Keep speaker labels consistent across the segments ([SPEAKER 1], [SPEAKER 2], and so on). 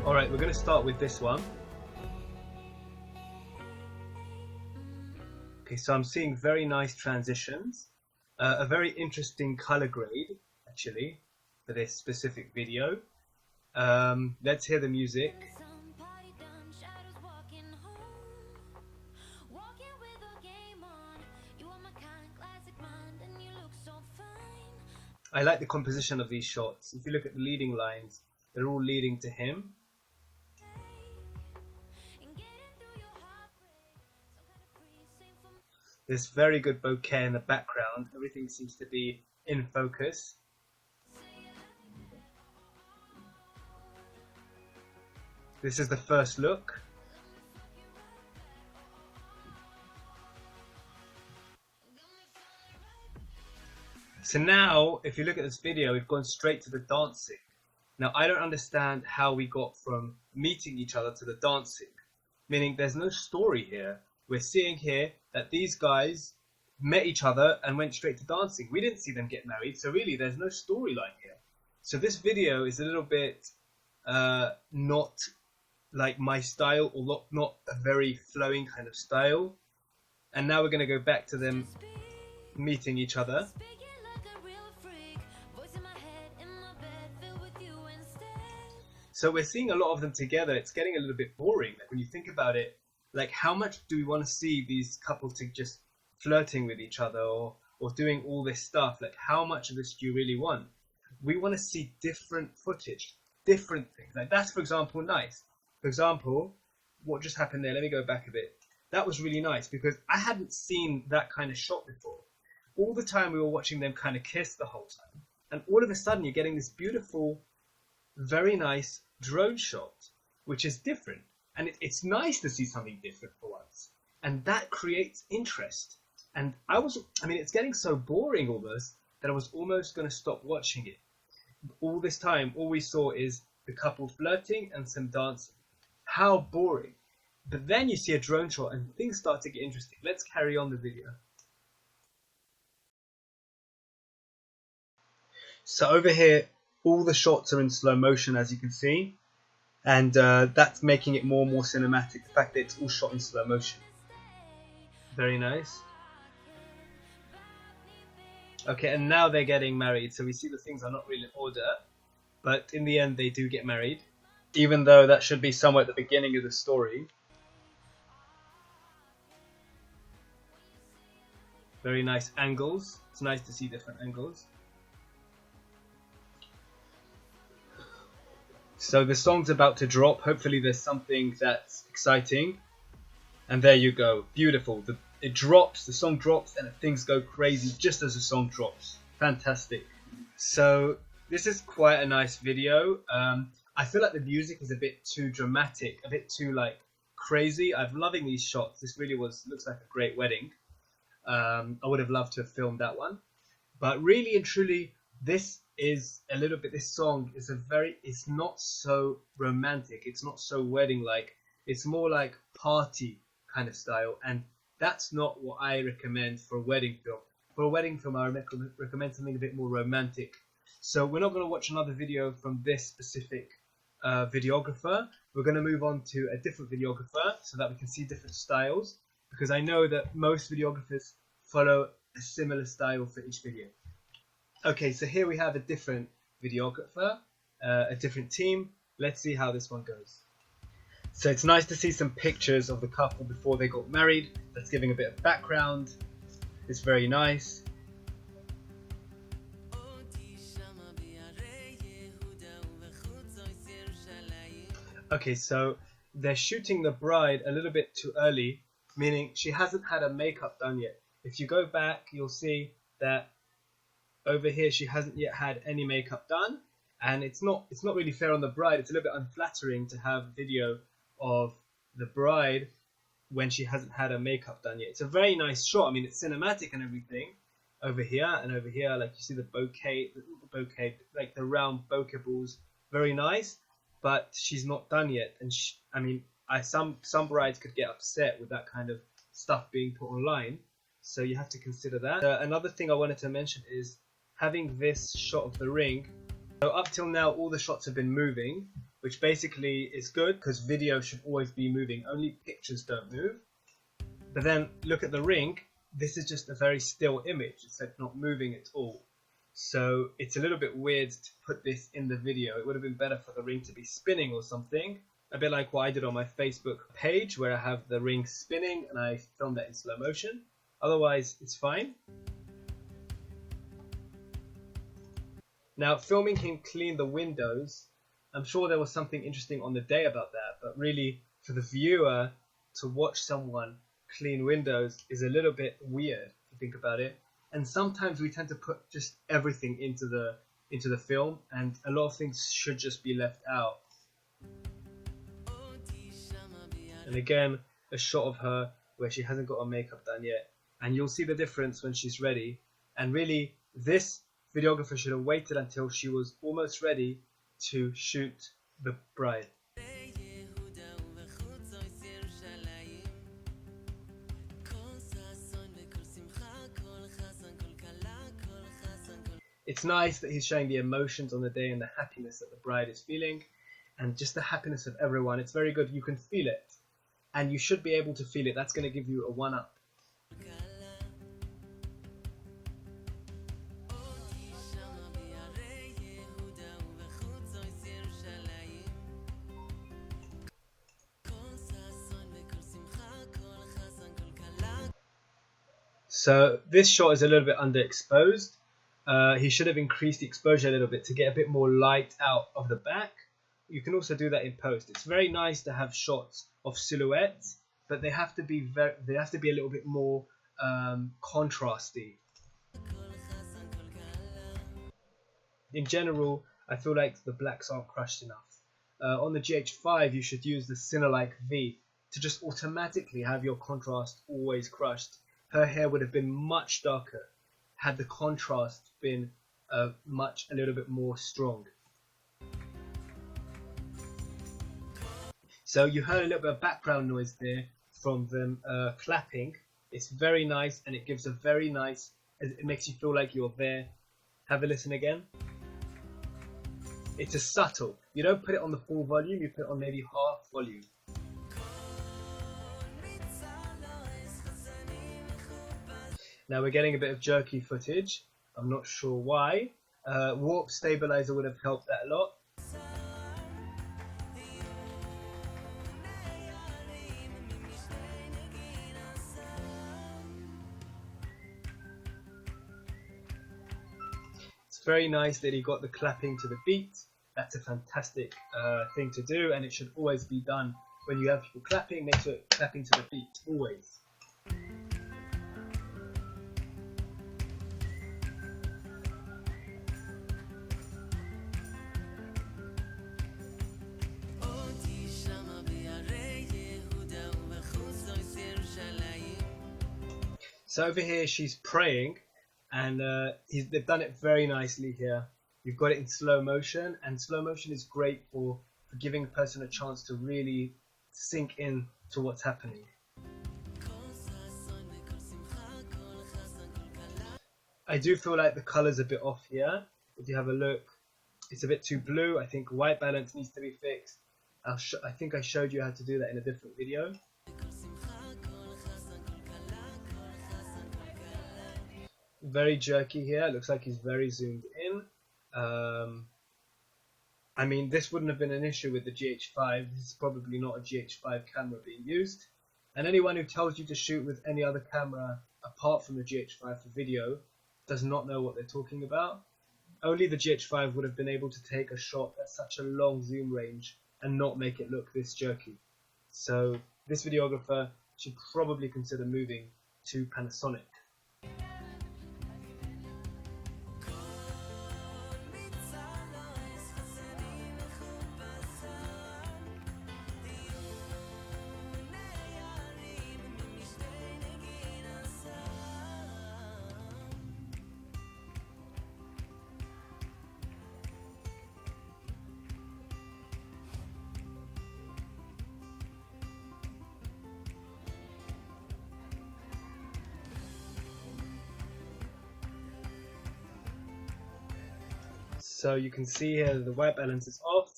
[SPEAKER 1] Alright, we're going to start with this one. Okay, so I'm seeing very nice transitions. A very interesting color grade, actually, for this specific video. Let's hear the music. I like the composition of these shots. If you look at the leading lines, they're all leading to him. This very good bokeh in the background. Everything seems to be in focus. This is the first look. So now, if you look at this video, we've gone straight to the dancing. Now, I don't understand how we got from meeting each other to the dancing. Meaning there's no story here. We're seeing here that these guys met each other and went straight to dancing. We didn't see them get married, so really there's no storyline here. So this video is a little bit not like my style, or not a very flowing kind of style. And now we're going to go back to them meeting each other. So we're seeing a lot of them together. It's getting a little bit boring. Like when you think about it, like how much do we want to see these couples to just flirting with each other or doing all this stuff? Like how much of this do you really want? We want to see different footage, different things. Like that's, for example, nice. For example, what just happened there, let me go back a bit. That was really nice because I hadn't seen that kind of shot before. All the time we were watching them kind of kiss the whole time. And all of a sudden you're getting this beautiful, very nice drone shot, which is different. And it's nice to see something different for once. And that creates interest. And it's getting so boring almost that I was almost going to stop watching it. All this time, all we saw is the couple flirting and some dancing. How boring. But then you see a drone shot and things start to get interesting. Let's carry on the video. So over here, all the shots are in slow motion, as you can see. And that's making it more and more cinematic. The fact that it's all shot in slow motion. Very nice. Okay, and now they're getting married. So we see the things are not really in order. But in the end, they do get married. Even though that should be somewhere at the beginning of the story. Very nice angles. It's nice to see different angles. So the song's about to drop. Hopefully there's something that's exciting. And there you go. Beautiful. It drops, the song drops, and things go crazy just as the song drops. Fantastic. So this is quite a nice video. I feel like the music is a bit too dramatic, a bit too like crazy. I'm loving these shots. This really looks like a great wedding. I would have loved to have filmed that one. But really and truly, this song is it's not so romantic, it's not so wedding like, it's more like party kind of style, and that's not what I recommend for a wedding film. For a wedding film I recommend something a bit more romantic. So we're not going to watch another video from this specific videographer. We're going to move on to a different videographer so that we can see different styles, because I know that most videographers follow a similar style for each video. Okay, so here we have a different videographer, a different team. Let's see how this one goes. So it's nice to see some pictures of the couple before they got married. That's giving a bit of background. It's very nice. Okay, so they're shooting the bride a little bit too early, meaning she hasn't had her makeup done yet. If you go back, you'll see that over here she hasn't yet had any makeup done, and it's not really fair on the bride. It's a little bit unflattering to have video of the bride when she hasn't had her makeup done yet. It's a very nice shot. I mean, it's cinematic and everything over here and over here. Like you see the bouquet, like the round bokeh balls, very nice. But she's not done yet, and I mean, some brides could get upset with that kind of stuff being put online. So you have to consider that. Another thing I wanted to mention is having this shot of the ring. So up till now, all the shots have been moving, which basically is good because video should always be moving. Only pictures don't move. But then look at the ring. This is just a very still image. It's like not moving at all. So it's a little bit weird to put this in the video. It would have been better for the ring to be spinning or something. A bit like what I did on my Facebook page where I have the ring spinning and I filmed that in slow motion. Otherwise, it's fine. Now, filming him clean the windows, I'm sure there was something interesting on the day about that, but really for the viewer to watch someone clean windows is a little bit weird if you think about it. And sometimes we tend to put just everything into the film, and a lot of things should just be left out. And again, a shot of her where she hasn't got her makeup done yet, and you'll see the difference when she's ready. And really, this videographer should have waited until she was almost ready to shoot the bride. It's nice that he's showing the emotions on the day and the happiness that the bride is feeling and just the happiness of everyone. It's very good. You can feel it, and you should be able to feel it. That's going to give you a 1-up. So this shot is a little bit underexposed. He should have increased the exposure a little bit to get a bit more light out of the back. You can also do that in post. It's very nice to have shots of silhouettes, but they have to be a little bit more contrasty. In general, I feel like the blacks aren't crushed enough. On the GH5, you should use the Cinelike V to just automatically have your contrast always crushed. Her hair would have been much darker had the contrast been a little bit more strong. So you heard a little bit of background noise there from them clapping. It's very nice, and it gives a very nice, it makes you feel like you're there. Have a listen again. It's a subtle. You don't put it on the full volume, you put it on maybe half volume. Now we're getting a bit of jerky footage. I'm not sure why. Warp stabilizer would have helped that a lot. It's very nice that he got the clapping to the beat. That's a fantastic thing to do, and it should always be done when you have people clapping. Make sure it's clapping to the beat, always. So over here she's praying, and they've done it very nicely here. You've got it in slow motion, and slow motion is great for giving a person a chance to really sink in to what's happening. I do feel like the color's a bit off here. If you have a look, it's a bit too blue. I think white balance needs to be fixed. I think I showed you how to do that in a different video. very jerky here. It looks like he's very zoomed in. I mean, this wouldn't have been an issue with the GH5. This is probably not a GH5 camera being used. And anyone who tells you to shoot with any other camera apart from the GH5 for video does not know what they're talking about. Only the GH5 would have been able to take a shot at such a long zoom range and not make it look this jerky. So this videographer should probably consider moving to Panasonic. So you can see here the white balance is off.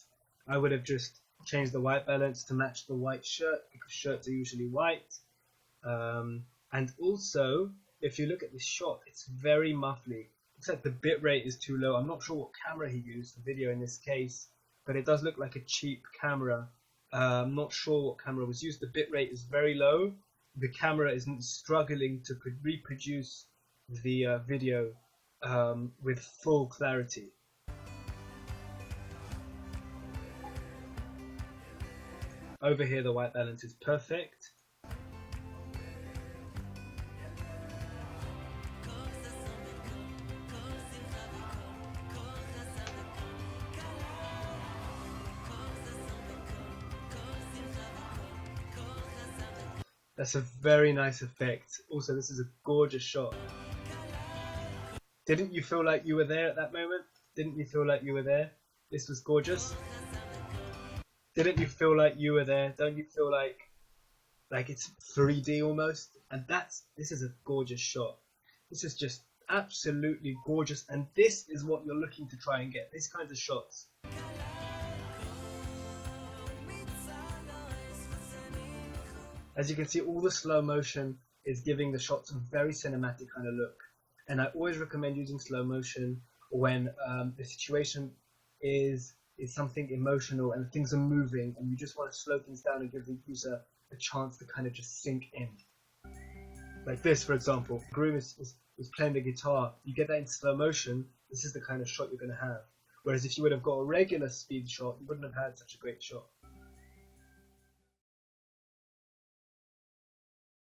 [SPEAKER 1] I would have just changed the white balance to match the white shirt because shirts are usually white. And also, if you look at this shot, it's very muffly. Looks like the bit rate is too low. I'm not sure what camera he used for video in this case, but it does look like a cheap camera. I'm not sure what camera was used. The bit rate is very low. The camera isn't struggling to reproduce the video with full clarity. Over here the white balance is perfect. That's a very nice effect. Also, this is a gorgeous shot. Didn't you feel like you were there at that moment? Didn't you feel like you were there? This was gorgeous. Didn't you feel like you were there? Don't you feel like it's 3D almost? And this is a gorgeous shot. This is just absolutely gorgeous, and this is what you're looking to try and get, these kinds of shots. As you can see, all the slow motion is giving the shots a very cinematic kind of look. And I always recommend using slow motion when the situation is something emotional and things are moving and you just want to slow things down and give the user a chance to kind of just sink in. Like this, for example, the groom is playing the guitar. You get that in slow motion, this is the kind of shot you're going to have. Whereas if you would have got a regular speed shot, you wouldn't have had such a great shot.